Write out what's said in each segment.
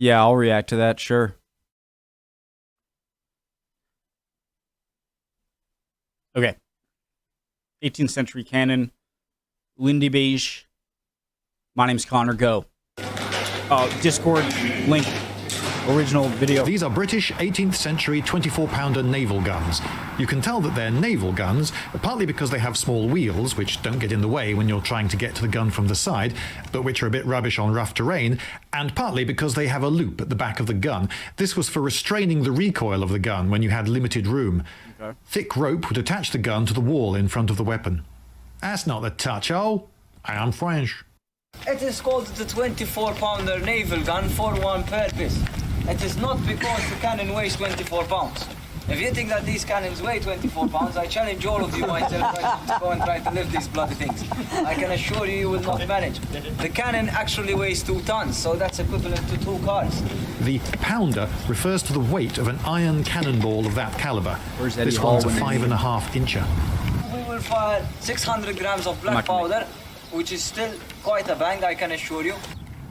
Yeah, I'll react to that, sure. Okay. 18th century cannon. Lindy Beige. My name's Connor. Go. Discord link. Original video. These are British 18th century 24-pounder naval guns. You can tell that they're naval guns, partly because they have small wheels, which don't get in the way when you're trying to get to the gun from the side, but which are a bit rubbish on rough terrain, and partly because they have a loop at the back of the gun. This was for restraining the recoil of the gun when you had limited room. Okay. Thick rope would attach the gun to the wall in front of the weapon. That's not the touch-hole. I am French. It is called the 24-pounder naval gun for one purpose. It is not because the cannon weighs 24 pounds. If you think that these cannons weigh 24 pounds, I challenge all of you myself to go and try to lift these bloody things. I can assure you, you will not manage. The cannon actually weighs 2 tons, so that's equivalent to 2 cars. The pounder refers to the weight of an iron cannonball of that caliber. This one's a 5.5 incher. We will fire 600 grams of black powder, which is still quite a bang, I can assure you.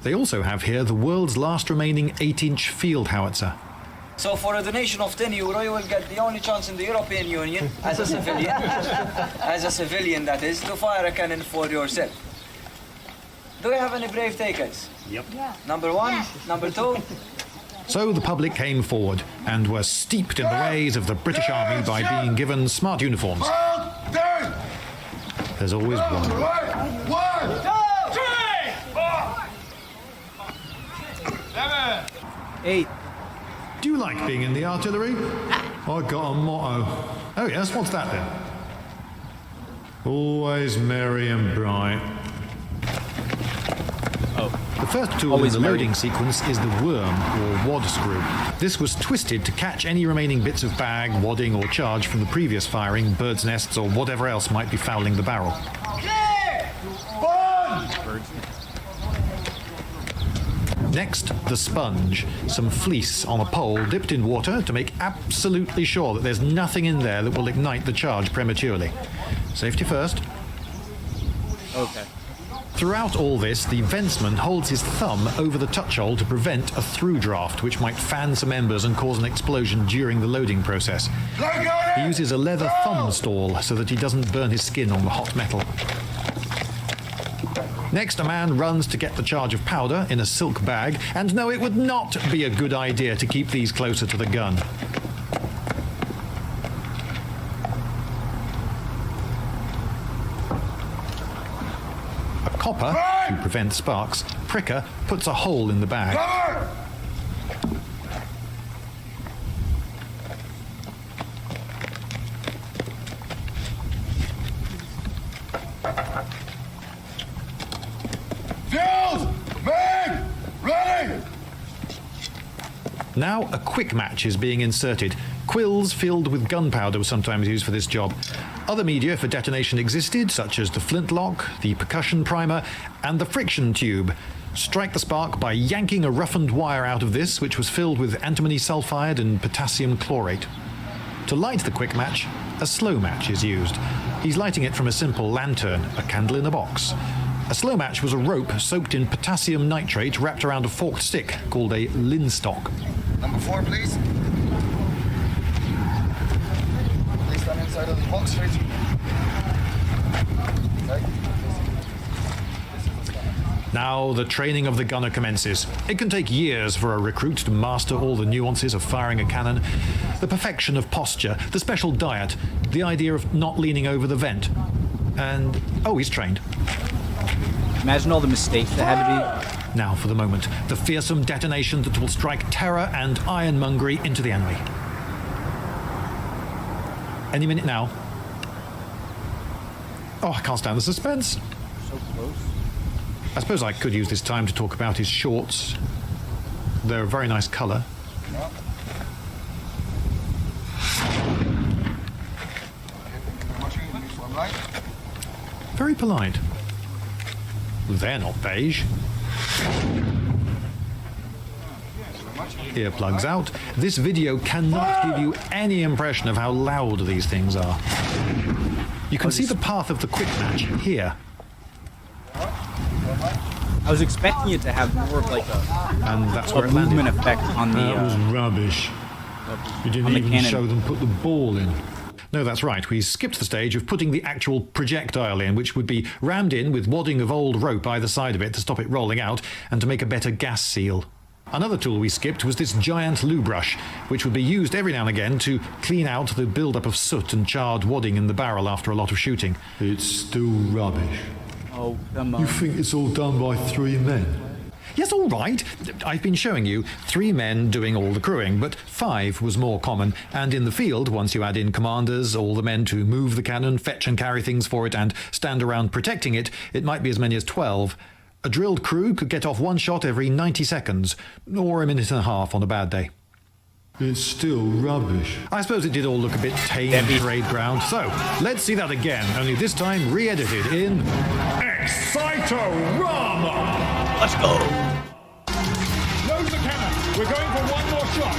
They also have here the world's last remaining 8-inch field howitzer. So for a donation of €10, you will get the only chance in the European Union, as a civilian, that is, to fire a cannon for yourself. Do we have any brave takers? Yep. Yeah. Number 1, yeah. Number 2. So the public came forward and were steeped in the ways of the British Army by being given smart uniforms. There's always one. 1, 2, 3, 4, 7, 8. Do you like being in the artillery? I got a motto. Oh yes, what's that then? Always merry and bright. The first tool in the loading sequence is the worm, or wad screw. This was twisted to catch any remaining bits of bag, wadding or charge from the previous firing, birds' nests or whatever else might be fouling the barrel. Next, the sponge, some fleece on a pole dipped in water to make absolutely sure that there's nothing in there that will ignite the charge prematurely. Safety first. Okay. Throughout all this, the ventsman holds his thumb over the touch hole to prevent a through draft, which might fan some embers and cause an explosion during the loading process. He uses a leather thumb stall so that he doesn't burn his skin on the hot metal. Next, a man runs to get the charge of powder in a silk bag, and no, it would not be a good idea to keep these closer to the gun. A copper, to prevent sparks, pricker puts a hole in the bag. Now a quick match is being inserted. Quills filled with gunpowder were sometimes used for this job. Other media for detonation existed, such as the flintlock, the percussion primer, and the friction tube. Strike the spark by yanking a roughened wire out of this, which was filled with antimony sulfide and potassium chlorate. To light the quick match, a slow match is used. He's lighting it from a simple lantern, a candle in a box. A slow match was a rope soaked in potassium nitrate wrapped around a forked stick called a linstock. Number 4, please. Please stand inside of the box, please. Okay. Now the training of the gunner commences. It can take years for a recruit to master all the nuances of firing a cannon. The perfection of posture, the special diet, the idea of not leaning over the vent. And, oh, he's trained. Imagine all the mistakes that had to be. Now for the moment, the fearsome detonation that will strike terror and ironmongery into the enemy. Any minute now. Oh, I can't stand the suspense. So close. I suppose I could use this time to talk about his shorts. They're a very nice colour. Very polite. They're not beige. Earplugs out. This video cannot give you any impression of how loud these things are. You can see the path of the quick match here. I I was expecting it to have more of like And that's a where it landed. movement effect on the That was rubbish. You didn't on the even cannon. show them put the ball in. No, that's right. We skipped the stage of putting the actual projectile in, which would be rammed in with wadding of old rope either side of it to stop it rolling out and to make a better gas seal. Another tool we skipped was this giant loo brush, which would be used every now and again to clean out the build-up of soot and charred wadding in the barrel after a lot of shooting. It's still rubbish. Oh, come on. think it's all done by 3 men? Yes, all right. I've been showing you 3 men doing all the crewing, but 5 was more common. And in the field, once you add in commanders, all the men to move the cannon, fetch and carry things for it, and stand around protecting it, it might be as many as 12. A drilled crew could get off one shot every 90 seconds, or a minute and a half on a bad day. It's still rubbish. I suppose it did all look a bit tame in parade ground. So, let's see that again, only this time re-edited in Excito-Rama! Let's go. Load the cannon. We're going for one more shot.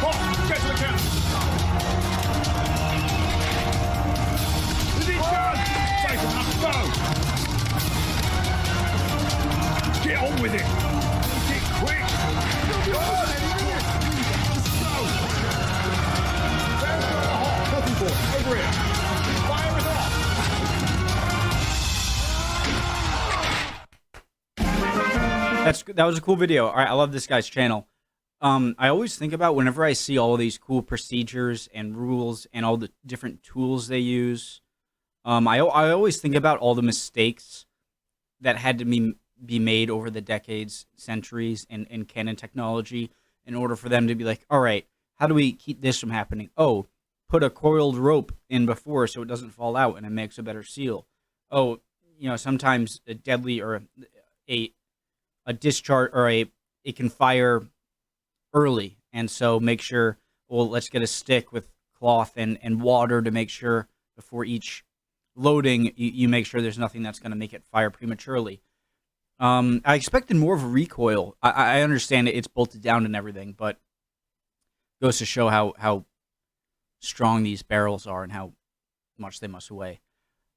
Hot, get to the cannon. Is it done? Safe enough, go. Get on with it. Get quick. Go. There's the hot copy board. Over here. Fire it off. That was a cool video. All right, I love this guy's channel. I always think about whenever I see all these cool procedures and rules and all the different tools they use. I always think about all the mistakes that had to be made over the decades, centuries in cannon technology in order for them to be like, all right, how do we keep this from happening? Oh, put a coiled rope in before so it doesn't fall out and it makes a better seal. Oh, sometimes a deadly or a discharge or it can fire early, and so make sure, well, let's get a stick with cloth and water to make sure before each loading you make sure there's nothing that's going to make it fire prematurely. I expected more of a recoil. I understand it's bolted down and everything, but goes to show how strong these barrels are and how much they must weigh.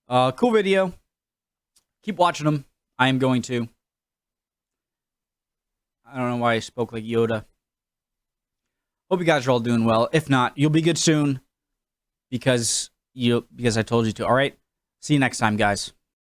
Cool video. Keep watching them. I am going to. I don't know why I spoke like Yoda. Hope you guys are all doing well. If not, you'll be good soon because I told you to. All right. See you next time, guys.